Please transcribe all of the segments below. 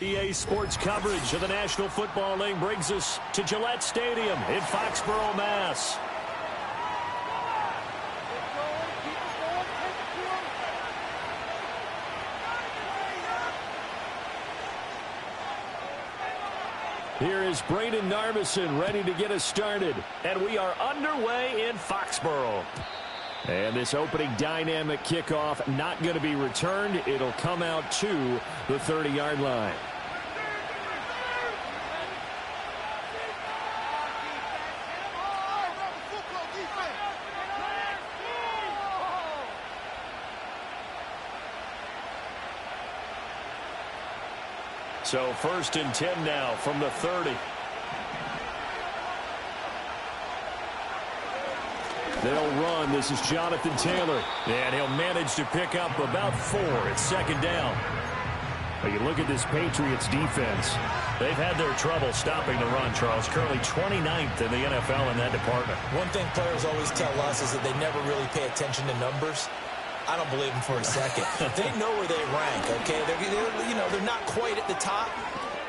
EA Sports coverage of the National Football League brings us to Gillette Stadium in Foxborough, Mass. Here is Braden Narbison ready to get us started, and we are underway in Foxborough. And this opening dynamic kickoff not going to be returned. It'll come out to the 30-yard line. So 1st and 10 now from the 30. They'll run. This is Jonathan Taylor. And he'll manage to pick up about 4. It's 2nd down. But you look at this Patriots defense. They've had their trouble stopping the run, Charles. Currently 29th in the NFL in that department. One thing players always tell us is that they never really pay attention to numbers. I don't believe them for a second. They know where they rank, okay? They're not quite at the top,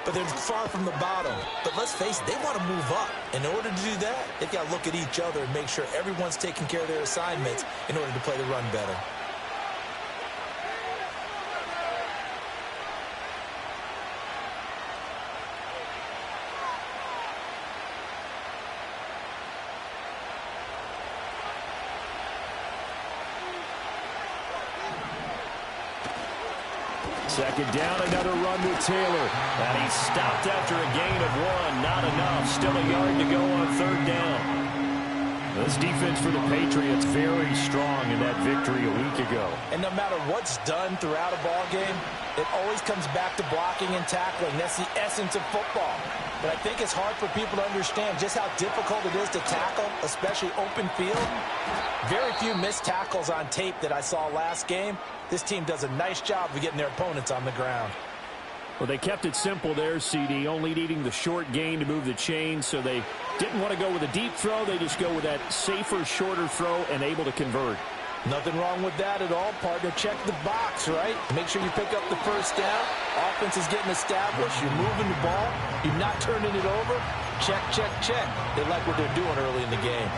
but they're far from the bottom. But let's face it, they want to move up. In order to do that, they've got to look at each other and make sure everyone's taking care of their assignments in order to play the run better. Second down, another run with Taylor. And he's stopped after a gain of 1. Not enough. Still a yard to go on 3rd down. This defense for the Patriots very strong in that victory a week ago. And no matter what's done throughout a ball game, it always comes back to blocking and tackling. That's the essence of football. But I think it's hard for people to understand just how difficult it is to tackle, especially open field. Very few missed tackles on tape that I saw last game. This team does a nice job of getting their opponents on the ground. Well, they kept it simple there, CD, only needing the short gain to move the chains, so they didn't want to go with a deep throw. They just go with that safer, shorter throw and able to convert. Nothing wrong with that at all, partner. Check the box, right? Make sure you pick up the 1st down. Offense is getting established. You're moving the ball. You're not turning it over. Check, check, check. They like what they're doing early in the game.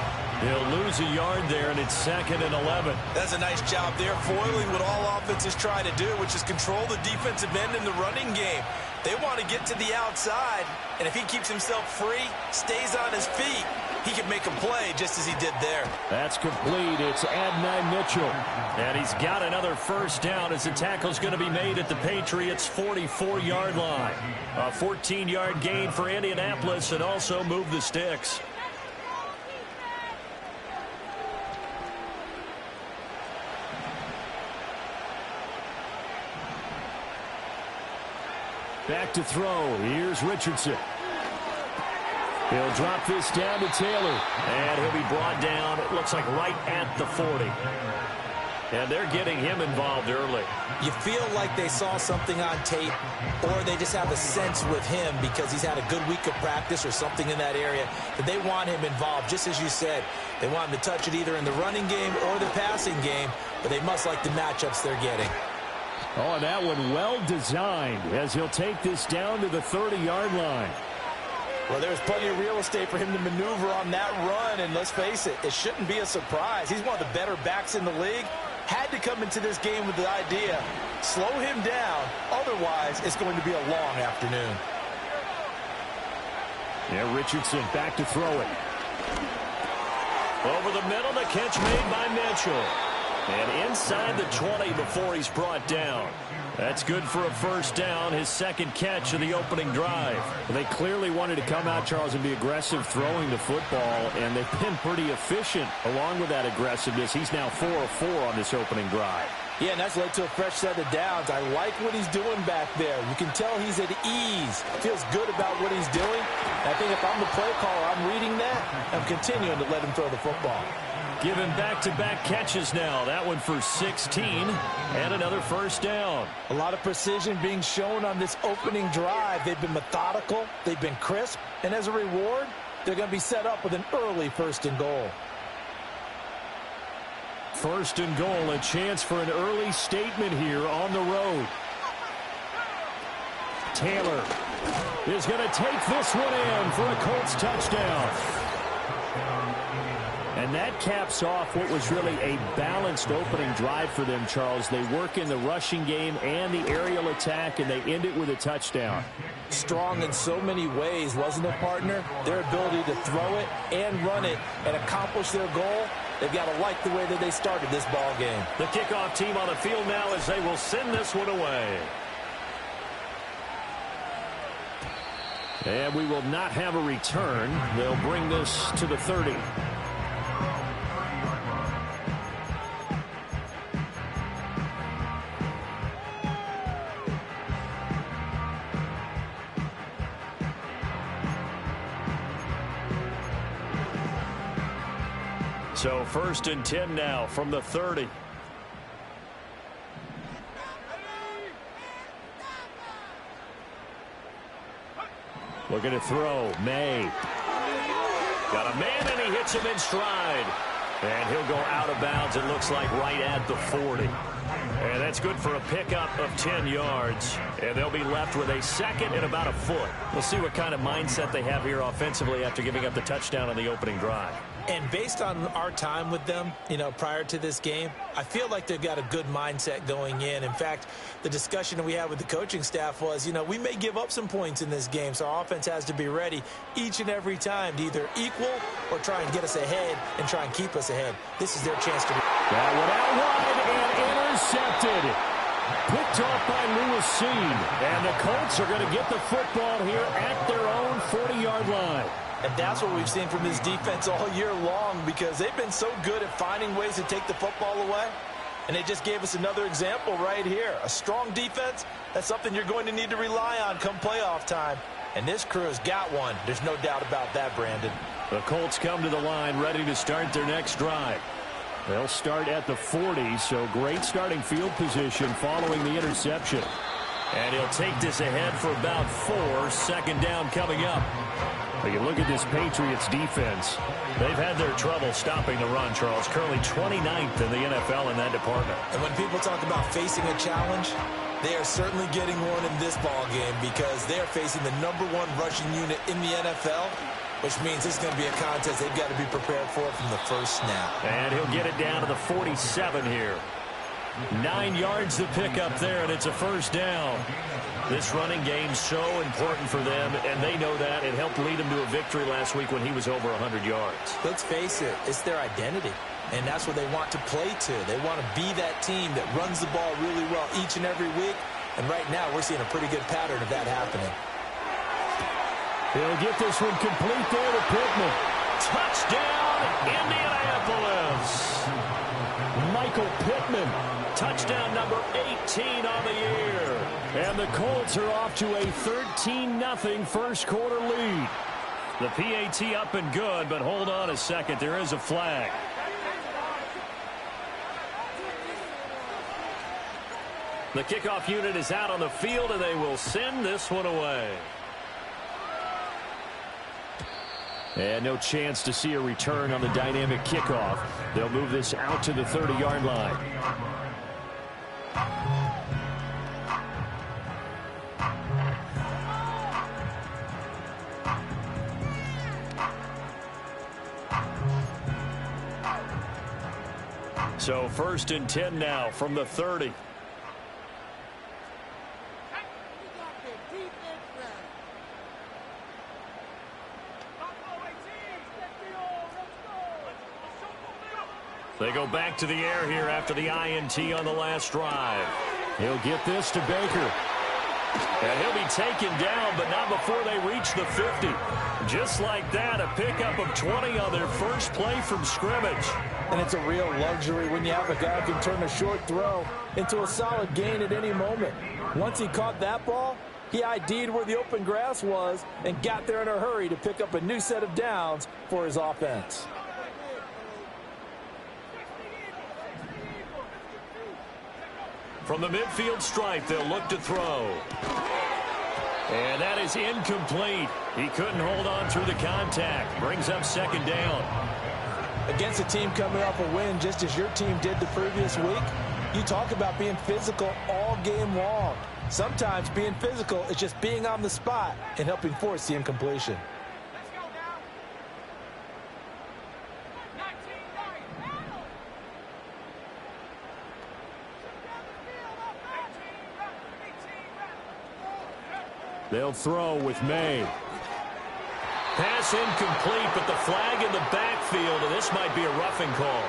He'll lose a yard there, and it's 2nd and 11. That's a nice job there, foiling what all offenses try to do, which is control the defensive end in the running game. They want to get to the outside, and if he keeps himself free, stays on his feet, he can make a play just as he did there. That's complete. It's Adonai Mitchell. And he's got another 1st down as the tackle's going to be made at the Patriots' 44-yard line. A 14-yard gain for Indianapolis and also move the sticks. Back to throw. Here's Richardson. He'll drop this down to Taylor. And he'll be brought down, it looks like right at the 40. And they're getting him involved early. You feel like they saw something on tape, or they just have a sense with him because he's had a good week of practice or something in that area that they want him involved. Just as you said, they want him to touch it either in the running game or the passing game, but they must like the matchups they're getting. Oh, and that one well designed as he'll take this down to the 30-yard line. Well, there's plenty of real estate for him to maneuver on that run, and let's face it, it shouldn't be a surprise. He's one of the better backs in the league. Had to come into this game with the idea, slow him down, otherwise it's going to be a long afternoon. Yeah, Richardson back to throw it. Over the middle, the catch made by Mitchell. And inside the 20 before he's brought down. That's good for a 1st down, his 2nd catch of the opening drive. They clearly wanted to come out, Charles, and be aggressive throwing the football, and they've been pretty efficient along with that aggressiveness. He's now 4 of 4 on this opening drive. Yeah, and that's led to a fresh set of downs. I like what he's doing back there. You can tell he's at ease. Feels good about what he's doing. And I think if I'm the play caller, I'm reading that. I'm continuing to let him throw the football. Given back-to-back catches now. That one for 16 and another 1st down. A lot of precision being shown on this opening drive. They've been methodical. They've been crisp. And as a reward, they're going to be set up with an early 1st and goal. 1st and goal, a chance for an early statement here on the road. Taylor is going to take this one in for a Colts touchdown. And that caps off what was really a balanced opening drive for them, Charles. They work in the rushing game and the aerial attack, and they end it with a touchdown. Strong in so many ways, wasn't it, partner? Their ability to throw it and run it and accomplish their goal, they've got to like the way that they started this ball game. The kickoff team on the field now as they will send this one away. And we will not have a return. They'll bring this to the 30. So 1st and 10 now from the 30. Looking to throw. May. Got a man, and he hits him in stride. And he'll go out of bounds, it looks like, right at the 40. And that's good for a pickup of 10 yards. And they'll be left with a second and about a foot. We'll see what kind of mindset they have here offensively after giving up the touchdown on the opening drive. And based on our time with them, prior to this game, I feel like they've got a good mindset going in. In fact, the discussion that we had with the coaching staff was, we may give up some points in this game, so our offense has to be ready each and every time to either equal or try and get us ahead and try and keep us ahead. This is their chance to... That one out wide and intercepted. Picked off by Lewis Seed. And the Colts are going to get the football here at their own 40-yard line. And that's what we've seen from this defense all year long, because they've been so good at finding ways to take the football away. And they just gave us another example right here. A strong defense, that's something you're going to need to rely on come playoff time. And this crew has got one. There's no doubt about that, Brandon. The Colts come to the line ready to start their next drive. They'll start at the 40, so great starting field position following the interception. And he'll take this ahead for about 4. 2nd down coming up. You look at this Patriots defense. They've had their trouble stopping the run, Charles. Currently 29th in the NFL in that department. And when people talk about facing a challenge, they are certainly getting one in this ball game, because they are facing the #1 rushing unit in the NFL, which means it's going to be a contest they've got to be prepared for from the first snap. And he'll get it down to the 47 here. 9 yards to pick up there, and it's a 1st down. This running game's so important for them, and they know that. It helped lead them to a victory last week when he was over 100 yards. Let's face it, it's their identity, and that's what they want to play to. They want to be that team that runs the ball really well each and every week, and right now we're seeing a pretty good pattern of that happening. He'll get this one complete there to Pittman. Touchdown, Indianapolis! Michael Pittman. Touchdown number 18 on the year. And the Colts are off to a 13-0 first quarter lead. The PAT up and good, but hold on a second. There is a flag. The kickoff unit is out on the field, and they will send this one away. And no chance to see a return on the dynamic kickoff. They'll move this out to the 30-yard line. So 1st and 10 now from the 30. They go back to the air here after the INT on the last drive. He'll get this to Baker. And he'll be taken down, but not before they reach the 50. Just like that, a pickup of 20 on their first play from scrimmage. And it's a real luxury when you have a guy who can turn a short throw into a solid gain at any moment. Once he caught that ball, he ID'd where the open grass was and got there in a hurry to pick up a new set of downs for his offense. From the midfield stripe, they'll look to throw. And that is incomplete. He couldn't hold on through the contact. Brings up 2nd down. Against a team coming off a win just as your team did the previous week, you talk about being physical all game long. Sometimes being physical is just being on the spot and helping force the incompletion. They'll throw with May. Pass incomplete, but the flag in the backfield, and this might be a roughing call.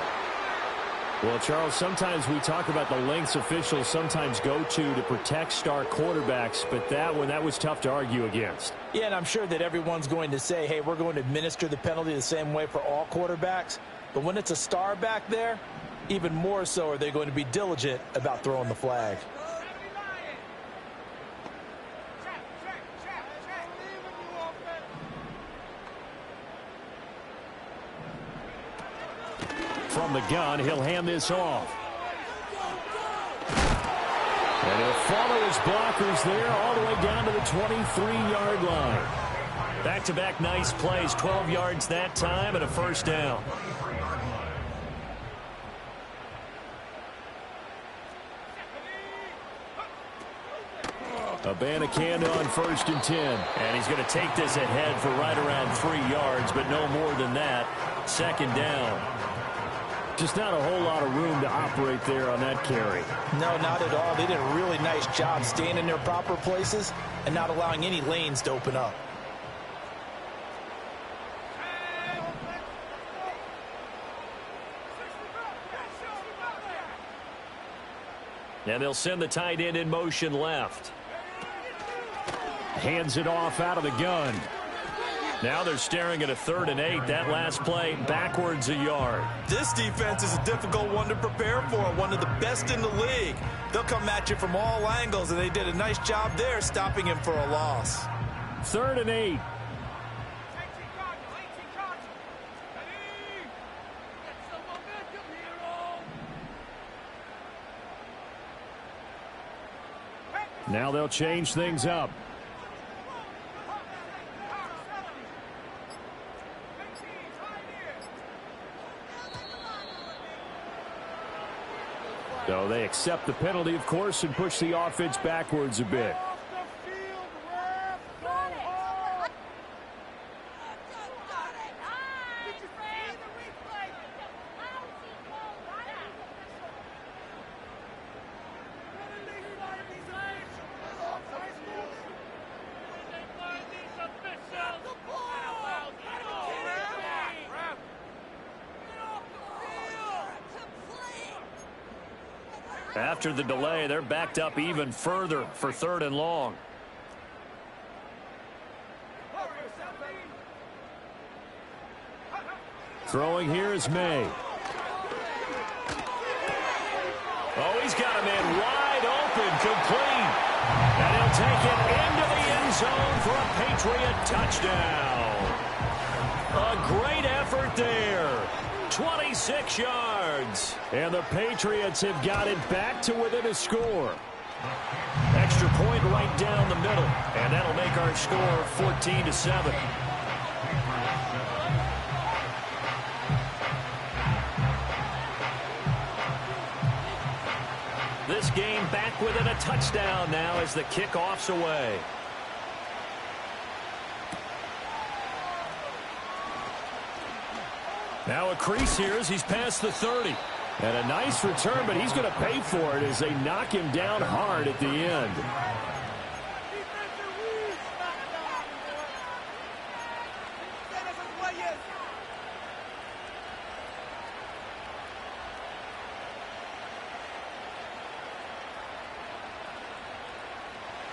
Well, Charles, sometimes we talk about the lengths officials sometimes go to protect star quarterbacks, but that was tough to argue against. Yeah, and I'm sure that everyone's going to say, hey, we're going to administer the penalty the same way for all quarterbacks. But when it's a star back there, even more so are they going to be diligent about throwing the flag. From the gun, he'll hand this off. And he'll follow his blockers there all the way down to the 23-yard line. Back-to-back nice plays, 12 yards that time and a first down. Abanikanda on 1st and 10. And he's going to take this ahead for right around 3 yards, but no more than that. 2nd down. Just not a whole lot of room to operate there on that carry. No, not at all. They did a really nice job staying in their proper places and not allowing any lanes to open up. And they'll send the tight end in motion left. Hands it off out of the gun. Now they're staring at a 3rd and 8. That last play backwards a yard. This defense is a difficult one to prepare for, one of the best in the league. They'll come at you from all angles, and they did a nice job there stopping him for a loss. 3rd and 8. Now they'll change things up. So they accept the penalty, of course, and push the offense backwards a bit. After the delay, they're backed up even further for 3rd and long. Throwing here is May. Oh, he's got a man wide open, complete. And he'll take it into the end zone for a Patriot touchdown. A great effort there. 26 yards. And the Patriots have got it back to within a score. Extra point right down the middle. And that'll make our score 14-7. This game back within a touchdown now as the kickoff's away. Now a crease here as he's past the 30. And a nice return, but he's going to pay for it as they knock him down hard at the end.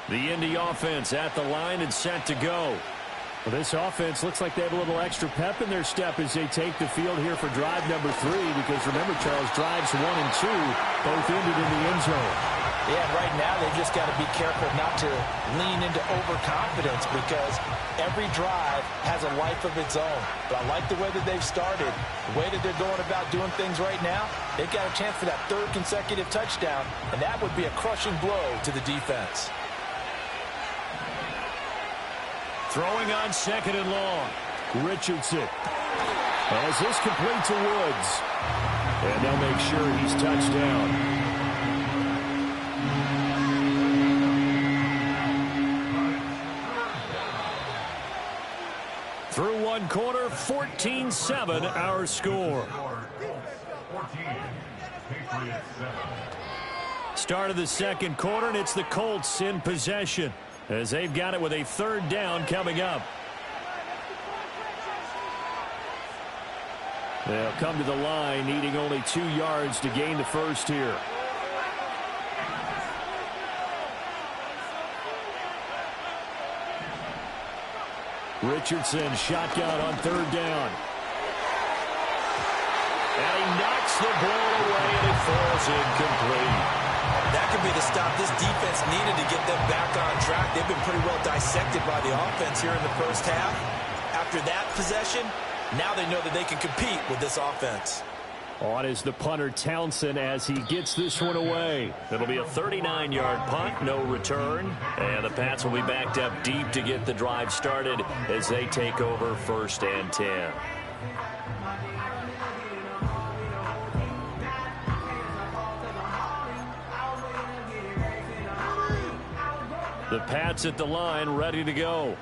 The Indy offense at the line and set to go. Well, this offense looks like they have a little extra pep in their step as they take the field here for drive number 3. Because remember, Charles, drives 1 and 2 both ended in the end zone. Yeah, right now they've just got to be careful not to lean into overconfidence because every drive has a life of its own. But I like the way that they've started, the way that they're going about doing things right now. They've got a chance for that 3rd consecutive touchdown, and that would be a crushing blow to the defense. Throwing on 2nd and long. Richardson. As this complete to Woods. And they'll make sure he's touched down. Through one quarter, 14-7 our score. Start of the second quarter, and it's the Colts in possession as they've got it with a third down coming up. They'll come to the line needing only 2 yards to gain the first here. Richardson shotgun on third down. And he knocks the ball away and it falls incomplete. That could be the stop this defense needed to get them back on track. They've been pretty well dissected by the offense here in the first half. After that possession, now they know that they can compete with this offense. On is the punter Townsend as he gets this one away. It'll be a 39-yard punt, no return. And the Pats will be backed up deep to get the drive started as they take over 1st and 10. The Pats at the line, ready to go.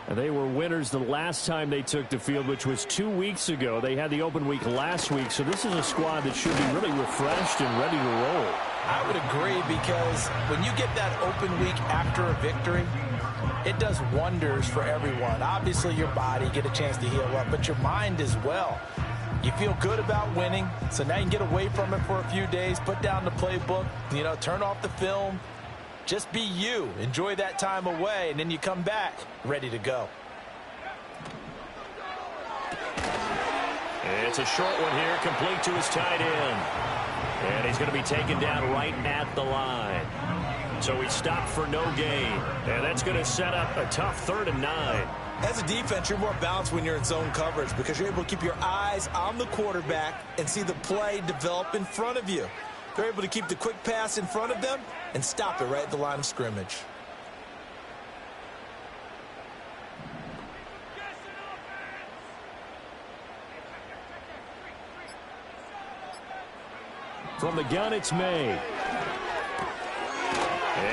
And they were winners the last time they took the field, which was 2 weeks ago. They had the open week last week, so this is a squad that should be really refreshed and ready to roll. I would agree, because when you get that open week after a victory, it does wonders for everyone. Obviously, your body, get a chance to heal up, but your mind as well. You feel good about winning, so now you can get away from it for a few days, put down the playbook, turn off the film. Just be you. Enjoy that time away, and then you come back ready to go. It's a short one here, complete to his tight end. And he's going to be taken down right at the line. So he stopped for no gain. And that's going to set up a tough 3rd and 9. As a defense, you're more balanced when you're in zone coverage because you're able to keep your eyes on the quarterback and see the play develop in front of you. They're able to keep the quick pass in front of them and stop it right at the line of scrimmage. From the gun, it's May.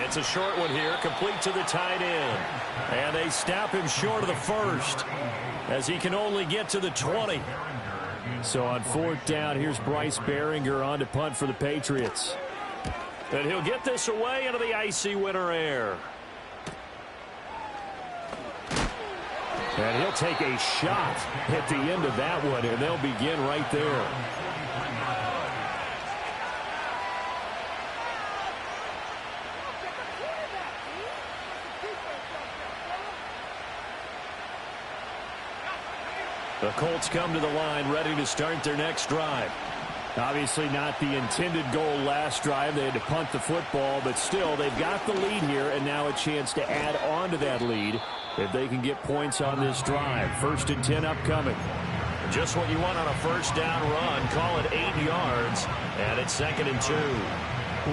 It's a short one here, complete to the tight end. And they stop him short of the first as he can only get to the 20. So on 4th down, here's Bryce Behringer on to punt for the Patriots. And he'll get this away into the icy winter air. And he'll take a shot at the end of that one, and they'll begin right there. The Colts come to the line ready to start their next drive. Obviously not the intended goal last drive. They had to punt the football, but still they've got the lead here and now a chance to add on to that lead if they can get points on this drive. 1st and 10 upcoming. Just what you want on a 1st down run. Call it 8 yards, and it's 2nd and 2.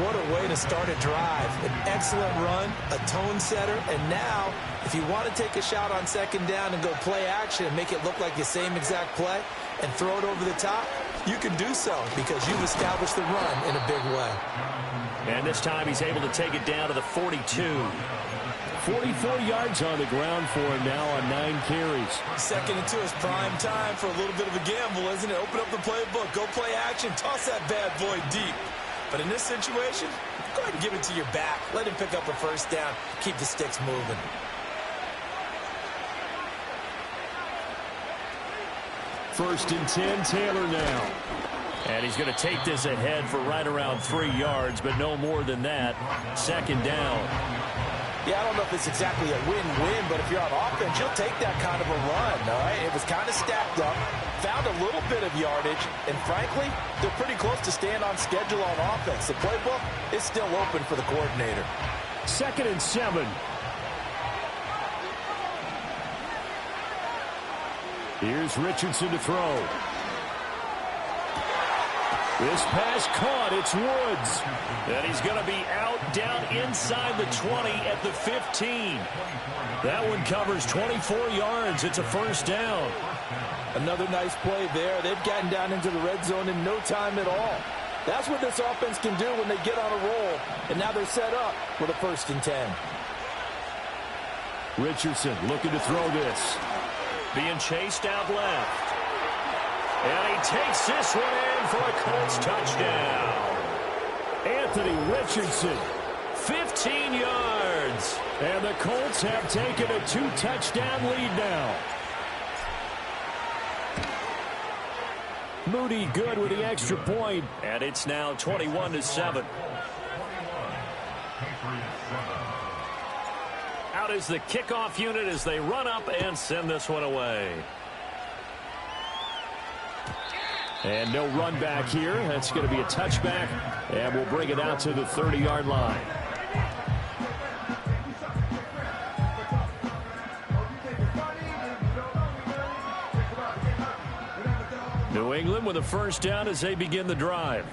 What a way to start a drive. An excellent run, a tone setter, and now if you want to take a shot on 2nd down and go play action and make it look like the same exact play and throw it over the top, you can do so because you've established the run in a big way. And this time he's able to take it down to the 42. 44 yards on the ground for him now on 9 carries. 2nd and 2 is prime time for a little bit of a gamble, isn't it? Open up the playbook, go play action, toss that bad boy deep. But in this situation, go ahead and give it to your back. Let him pick up a 1st down. Keep the sticks moving. First and 10, Taylor now. And he's going to take this ahead for right around 3 yards, but no more than that. 2nd down. Yeah, I don't know if it's exactly a win-win, but if you're on offense, you'll take that kind of a run, all right? It was kind of stacked up, found a little bit of yardage, and frankly, they're pretty close to staying on schedule on offense. The playbook is still open for the coordinator. 2nd and 7. Here's Richardson to throw. This pass caught. It's Woods. And he's going to be out down inside the 20 at the 15. That one covers 24 yards. It's a 1st down. Another nice play there. They've gotten down into the red zone in no time at all. That's what this offense can do when they get on a roll. And now they're set up with a 1st and 10. Richardson looking to throw this. being chased out left. And he takes this one in for a Colts touchdown. Anthony Richardson, 15 yards. And the Colts have taken a 2-touchdown lead now. Moody good with the extra point. And it's now 21-7. Out is the kickoff unit as they run up and send this one away. And no run back here. That's going to be a touchback. And we'll bring it out to the 30-yard line. New England with a first down as they begin the drive.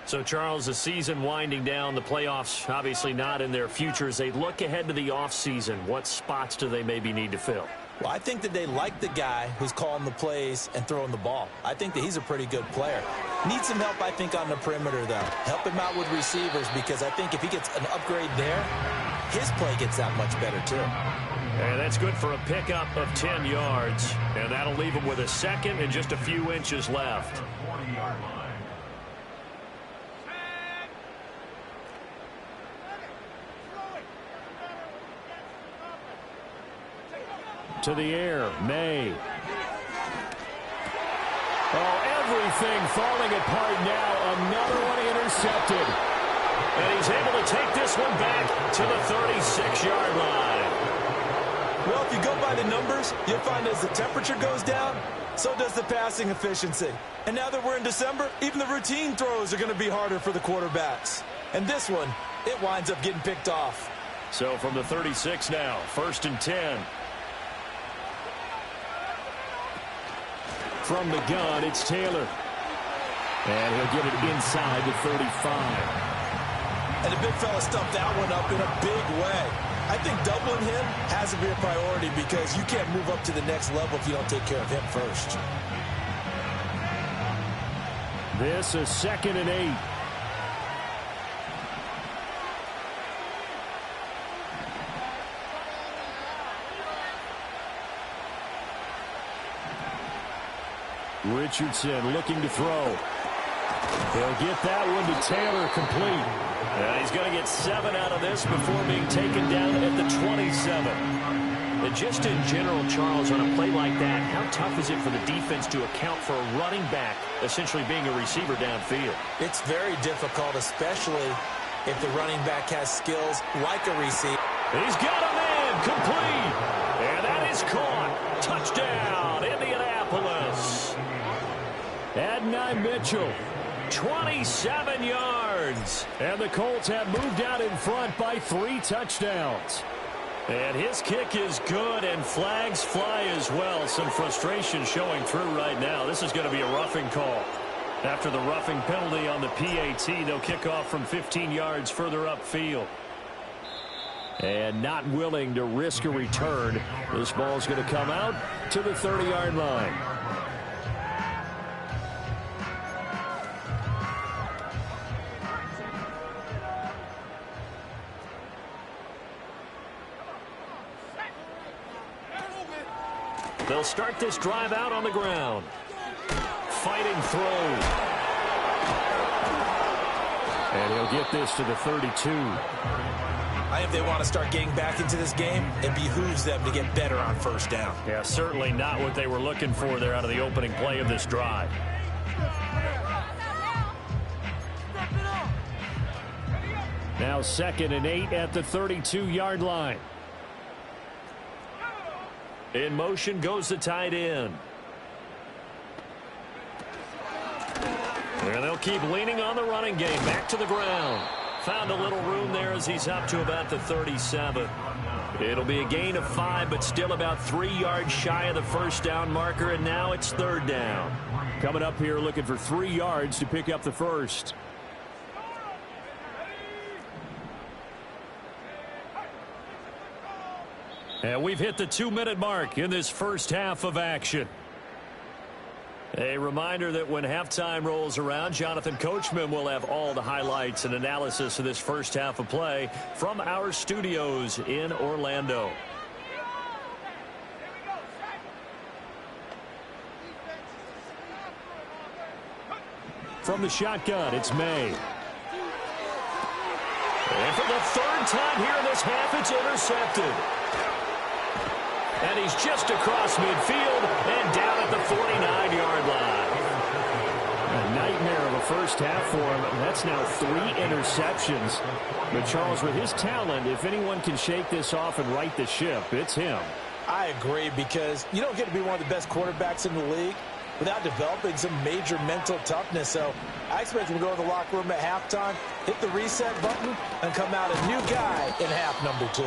So, Charles, the season winding down, the playoffs obviously not in their future. As they look ahead to the offseason, what spots do they maybe need to fill? Well, I think that they like the guy who's calling the plays and throwing the ball. I think that he's a pretty good player. Needs some help, I think, on the perimeter, though. Help him out with receivers, because I think if he gets an upgrade there, his play gets that much better, too. And that's good for a pickup of 10 yards. And that'll leave him with a second and just a few inches left. To the air, May. Oh, everything falling apart now. Another one intercepted. And he's able to take this one back to the 36-yard line. Well, if you go by the numbers, you'll find as the temperature goes down, so does the passing efficiency. And now that we're in December, even the routine throws are going to be harder for the quarterbacks. And this one, it winds up getting picked off. So from the 36 now, 1st and 10. From the gun, it's Taylor. And he'll get it inside the 35. And the big fella stumped that one up in a big way. I think doubling him has to be a priority, because you can't move up to the next level if you don't take care of him first. This is 2nd and 8. Richardson looking to throw. He'll get that one to Taylor, complete. And he's going to get 7 out of this before being taken down at the 27. And just in general, Charles, on a play like that, how tough is it for the defense to account for a running back essentially being a receiver downfield? It's very difficult, especially if the running back has skills like a receiver. He's got him in, complete. And that is caught. Touchdown, Indianapolis. Adonai Mitchell, 27 yards. And the Colts have moved out in front by 3 touchdowns. And his kick is good, and flags fly as well. Some frustration showing through right now. This is going to be a roughing call. After the roughing penalty on the PAT, they'll kick off from 15 yards further upfield. And not willing to risk a return. This ball's going to come out to the 30-yard line. They'll start this drive out on the ground. Fighting throw. And he'll get this to the 32. If they want to start getting back into this game, it behooves them to get better on first down. Yeah, certainly not what they were looking for there out of the opening play of this drive. Now 2nd and 8 at the 32-yard line. In motion goes the tight end. And they'll keep leaning on the running game. Back to the ground. Found a little room there as he's up to about the 37. It'll be a gain of 5, but still about 3 yards shy of the first down marker, and now it's 3rd down. Coming up here looking for 3 yards to pick up the first. And we've hit the 2-minute mark in this first half of action. A reminder that when halftime rolls around, Jonathan Coachman will have all the highlights and analysis of this first half of play from our studios in Orlando. From the shotgun, it's May. And for the third time here in this half, it's intercepted. And he's just across midfield and down at the 49-yard line. A nightmare of a first half for him. That's now 3 interceptions. But Charles, with his talent, if anyone can shake this off and right the ship, it's him. I agree, because you don't get to be one of the best quarterbacks in the league without developing some major mental toughness. So I expect him to go to the locker room at halftime, hit the reset button, and come out a new guy in half number 2.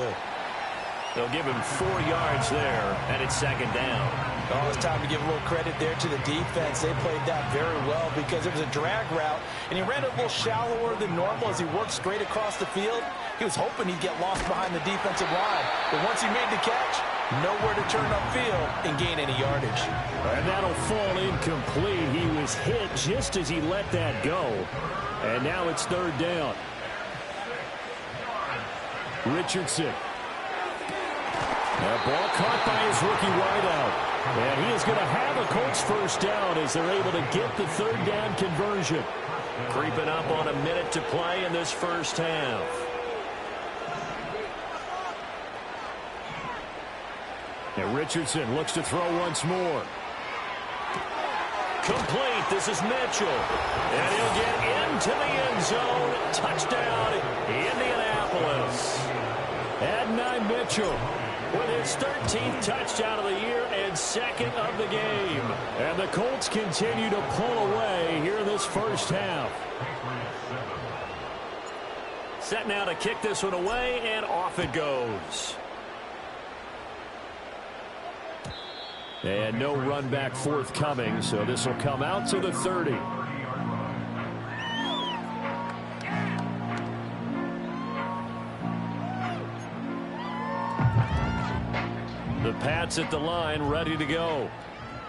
They'll give him 4 yards there, and it's second down. Oh, it's time to give a little credit there to the defense. They played that very well because it was a drag route, and he ran it a little shallower than normal as he worked straight across the field. He was hoping he'd get lost behind the defensive line, but once he made the catch, nowhere to turn upfield and gain any yardage. And that'll fall incomplete. He was hit just as he let that go. And now it's third down. Richardson. That ball caught by his rookie wideout. And he is going to have a Colts first down as they're able to get the third down conversion. Creeping up on a minute to play in this first half. And Richardson looks to throw once more. Complete. This is Mitchell. And he'll get into the end zone. Touchdown, Indianapolis. Adonai Mitchell with his 13th touchdown of the year and second of the game. And the Colts continue to pull away here in this first half. Set now to kick this one away, and off it goes. And no run back forthcoming, so this will come out to the 30. The Pats at the line, ready to go.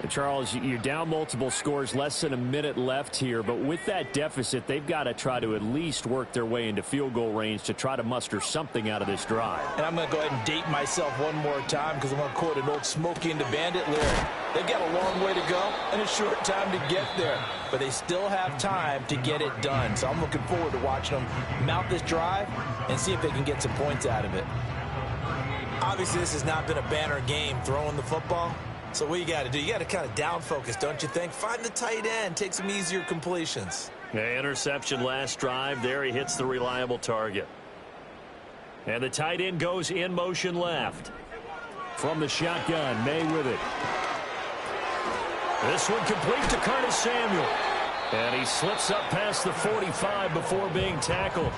And Charles, you're down multiple scores, less than a minute left here, but with that deficit, they've got to try to at least work their way into field goal range to try to muster something out of this drive. And I'm going to go ahead and date myself one more time because I'm going to quote an old Smokey and the Bandit lyric. They've got a long way to go and a short time to get there, but they still have time to get it done. So I'm looking forward to watching them mount this drive and see if they can get some points out of it. Obviously, this has not been a banner game throwing the football. So what you got to do, you got to kind of down focus, don't you think? Find the tight end, take some easier completions. Yeah, interception last drive. There he hits the reliable target. And the tight end goes in motion left. From the shotgun, May with it. This one complete to Curtis Samuel. And he slips up past the 45 before being tackled.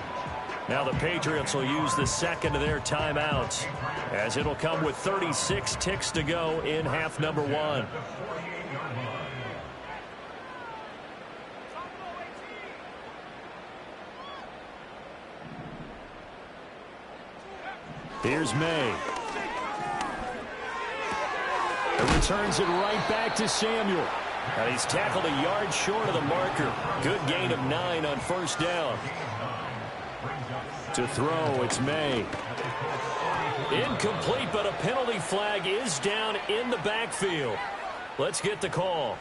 Now the Patriots will use the second of their timeouts, as it'll come with 36 ticks to go in half number 1. Here's May. And returns it right back to Samuel. And he's tackled a yard short of the marker. Good gain of 9 on first down. To throw, it's May. Incomplete, but a penalty flag is down in the backfield. Let's get the call.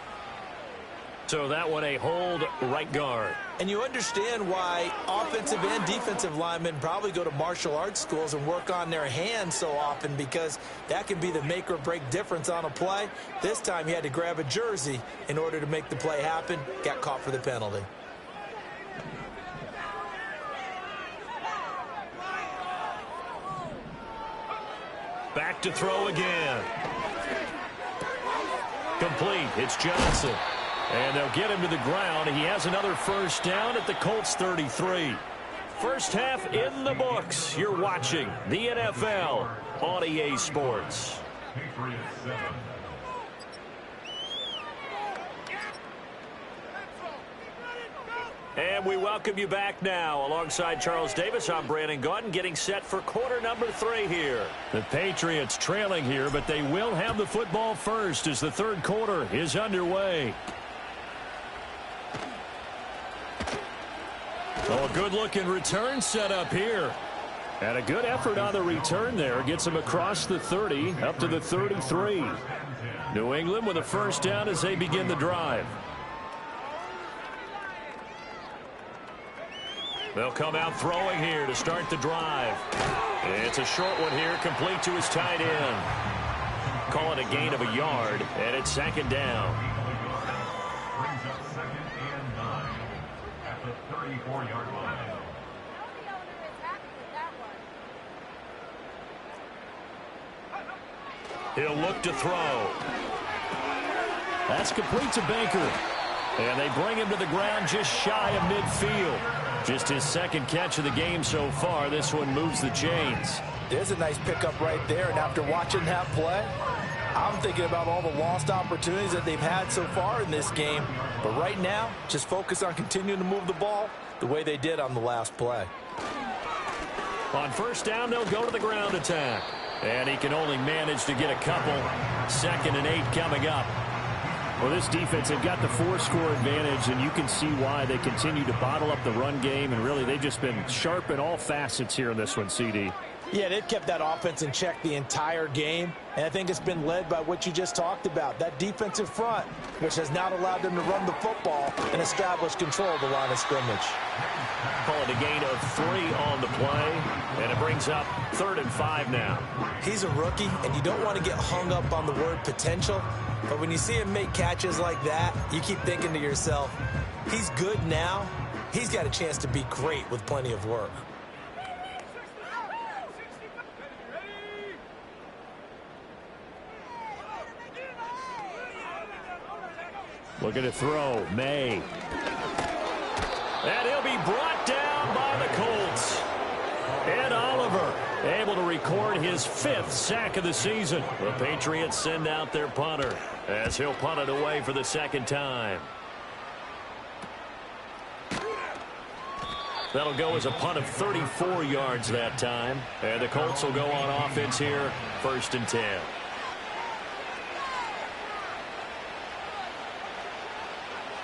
So that one a hold, right guard. And you understand why offensive and defensive linemen probably go to martial arts schools and work on their hands so often, because that can be the make or break difference on a play. This time he had to grab a jersey in order to make the play happen. Got caught for the penalty. Back to throw again. Complete. It's Johnson. And they'll get him to the ground. He has another first down at the Colts 33. First half in the books. You're watching the NFL on EA Sports. And we welcome you back now. Alongside Charles Davis, I'm Brandon Gaudin, getting set for quarter number 3 here. The Patriots trailing here, but they will have the football first as the third quarter is underway. Oh, a good-looking return set up here. And a good effort on the return there. Gets him across the 30, up to the 33. New England with a first down as they begin the drive. They'll come out throwing here to start the drive. It's a short one here, complete to his tight end. Call it a gain of a yard, and it's second down. Brings up 2nd and 9 at the 34-yard line. He'll look to throw. That's complete to Baker. And they bring him to the ground just shy of midfield. Just his second catch of the game so far. This one moves the chains. There's a nice pickup right there, and after watching that play, I'm thinking about all the lost opportunities that they've had so far in this game. But right now, just focus on continuing to move the ball the way they did on the last play. On first down, they'll go to the ground attack. And he can only manage to get a couple. 2nd and 8 coming up. Well, this defense, they've got the 4-score advantage, and you can see why they continue to bottle up the run game, and really they've just been sharp in all facets here in this one, CD. Yeah, they've kept that offense in check the entire game, and I think it's been led by what you just talked about, that defensive front, which has not allowed them to run the football and establish control of the line of scrimmage. Call it a gain of 3 on the play, and it brings up 3rd and 5 now. He's a rookie, and you don't want to get hung up on the word potential, but when you see him make catches like that, you keep thinking to yourself, he's good now. He's got a chance to be great with plenty of work. Looking to throw, May. And he'll be brought down by the Colts. Ed Oliver able to record his 5th sack of the season. The Patriots send out their punter as he'll punt it away for the 2nd time. That'll go as a punt of 34 yards that time. And the Colts will go on offense here, 1st and 10.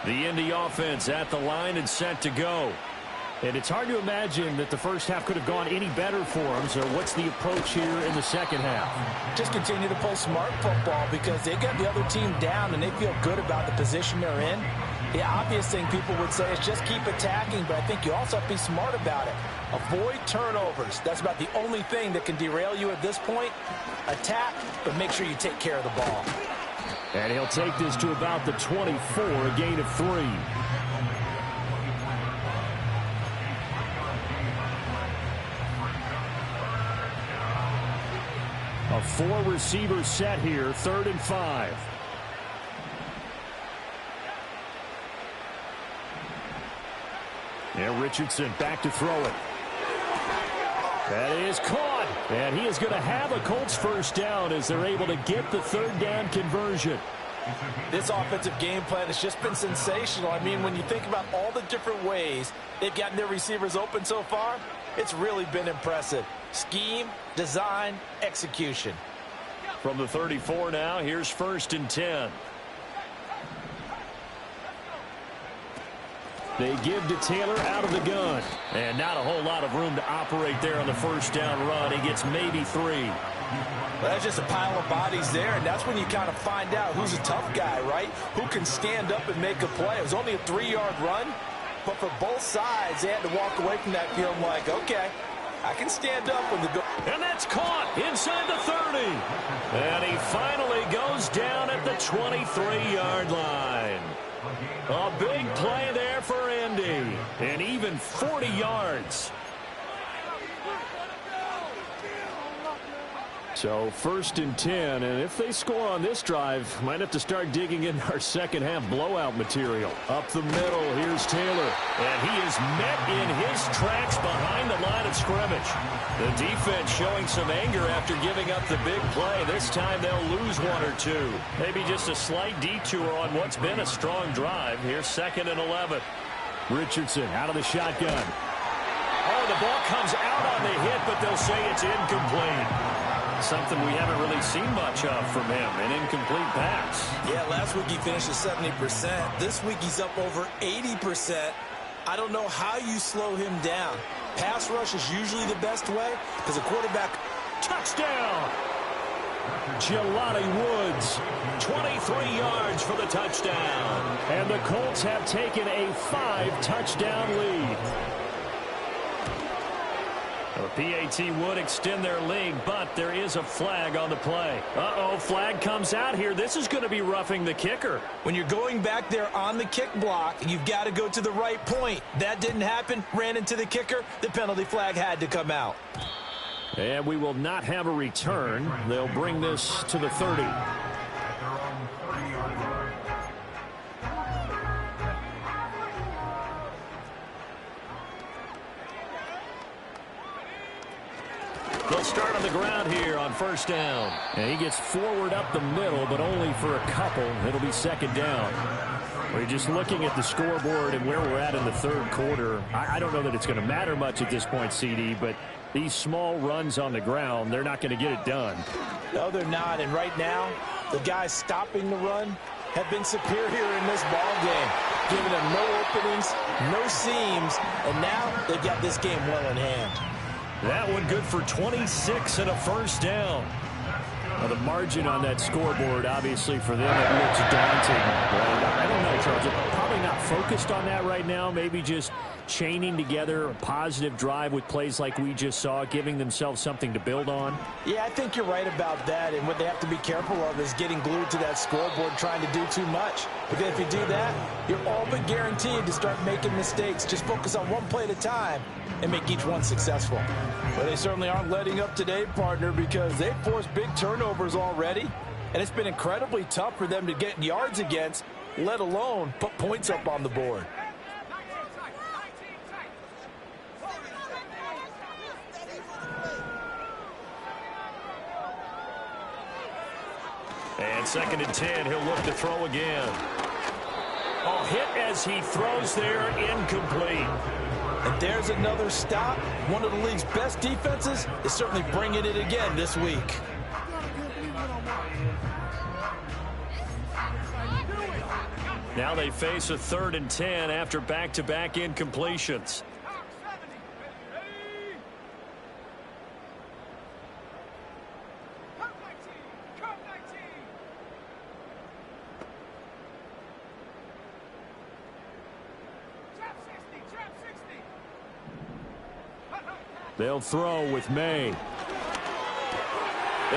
The Indy offense at the line and set to go. And it's hard to imagine that the first half could have gone any better for them. So what's the approach here in the second half? Just continue to play smart football because they got the other team down and they feel good about the position they're in. The obvious thing people would say is just keep attacking, but I think you also have to be smart about it. Avoid turnovers. That's about the only thing that can derail you at this point. Attack, but make sure you take care of the ball. And he'll take this to about the 24, a gain of 3. A 4-receiver set here, 3rd and 5. And Richardson back to throw it. That is caught. And he is going to have a Colts first down as they're able to get the 3rd down conversion. This offensive game plan has just been sensational. I mean, when you think about all the different ways they've gotten their receivers open so far, it's really been impressive. Scheme, design, execution. From the 34 now, here's 1st and 10. They give to Taylor out of the gun. And not a whole lot of room to operate there on the 1st down run. He gets maybe 3. Well, that's just a pile of bodies there, and that's when you kind of find out who's a tough guy, right? Who can stand up and make a play. It was only a 3-yard run, but for both sides, they had to walk away from that feeling like, okay, I can stand up when the go. And that's caught inside the 30. And he finally goes down at the 23-yard line. A big play there for Indy. And even 40 yards. So 1st and 10, and if they score on this drive, might have to start digging in our second half blowout material. Up the middle, here's Taylor. And he is met in his tracks behind the line of scrimmage. The defense showing some anger after giving up the big play. This time they'll lose 1 or 2. Maybe just a slight detour on what's been a strong drive. Here's 2nd and 11. Richardson out of the shotgun. Oh, the ball comes out on the hit, but they'll say it's incomplete. Something we haven't really seen much of from him, an incomplete pass. Yeah, last week he finished at 70%. This week he's up over 80%. I don't know how you slow him down. Pass rush is usually the best way because a quarterback. Touchdown! Jelani Woods, 23 yards for the touchdown. And the Colts have taken a 5-touchdown lead. The PAT would extend their lead, but there is a flag on the play. Uh-oh, flag comes out here. This is going to be roughing the kicker. When you're going back there on the kick block, you've got to go to the right point. That didn't happen. Ran into the kicker. The penalty flag had to come out. And we will not have a return. They'll bring this to the 30. They'll start on the ground here on first down. And he gets forward up the middle, but only for a couple. It'll be second down. We're just looking at the scoreboard and where we're at in the third quarter. I don't know that it's going to matter much at this point, CD, but these small runs on the ground, they're not going to get it done. No, they're not. And right now, the guys stopping the run have been superior in this ball game, giving them no openings, no seams, and now they've got this game well in hand. That one good for 26 and a first down. Well, the margin on that scoreboard, obviously, for them, it looks daunting. But I don't know, Charles. They're probably not focused on that right now. Maybe just chaining together a positive drive with plays like we just saw, giving themselves something to build on. Yeah, I think you're right about that. And what they have to be careful of is getting glued to that scoreboard, trying to do too much. Because if you do that, you're all but guaranteed to start making mistakes. Just focus on one play at a time and make each one successful. Well, they certainly aren't letting up today, partner, because they've forced big turnovers already, and it's been incredibly tough for them to get yards against, let alone put points up on the board. And second and 10, he'll look to throw again. Oh, hit as he throws there, incomplete. And there's another stop. One of the league's best defenses is certainly bringing it again this week. Now they face a 3rd and 10 after back-to-back incompletions. They'll throw with May. And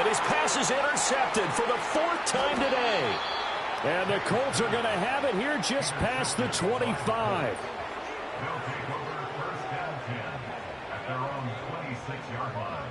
his pass is intercepted for the 4th time today. And the Colts are going to have it here just past the 25. They'll take over first and 10 at their own 26-yard line.